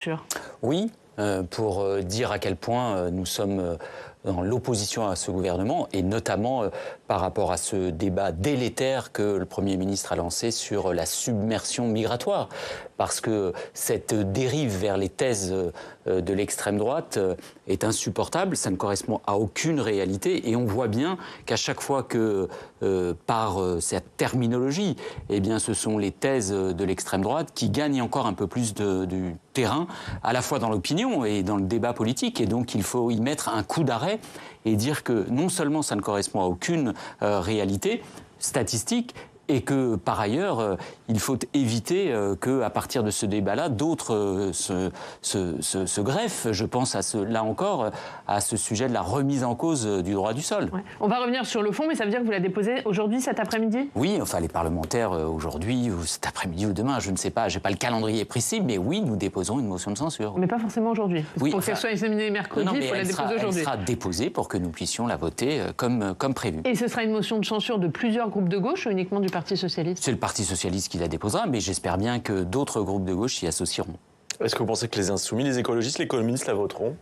Sûr. Oui, pour dire à quel point nous sommes dans l'opposition à ce gouvernement, et notamment par rapport à ce débat délétère que le Premier ministre a lancé sur la submersion migratoire. Parce que cette dérive vers les thèses de l'extrême droite est insupportable, ça ne correspond à aucune réalité, et on voit bien qu'à chaque fois que, par cette terminologie, eh bien, ce sont les thèses de l'extrême droite qui gagnent encore un peu plus du terrain, à la fois dans l'opinion et dans le débat politique, et donc il faut y mettre un coup d'arrêt et dire que non seulement ça ne correspond à aucune réalité statistique, et que, par ailleurs, il faut éviter qu'à partir de ce débat-là, d'autres se greffent. Je pense, là encore, à ce sujet de la remise en cause du droit du sol. Ouais. On va revenir sur le fond, mais ça veut dire que vous la déposez aujourd'hui, cet après-midi ? Oui, enfin, les parlementaires, aujourd'hui, ou cet après-midi ou demain, je ne sais pas, je n'ai pas le calendrier précis, mais oui, nous déposerons une motion de censure. Mais pas forcément aujourd'hui. Oui, pour qu'elle soit examinée mercredi, il faut la déposer aujourd'hui. Elle sera déposée pour que nous puissions la voter comme prévu. Et ce sera une motion de censure de plusieurs groupes de gauche ou uniquement du Parti socialiste ? C'est le Parti socialiste qui la déposera, mais j'espère bien que d'autres groupes de gauche s'y associeront. Est-ce que vous pensez que les Insoumis, les écologistes, les communistes la voteront ?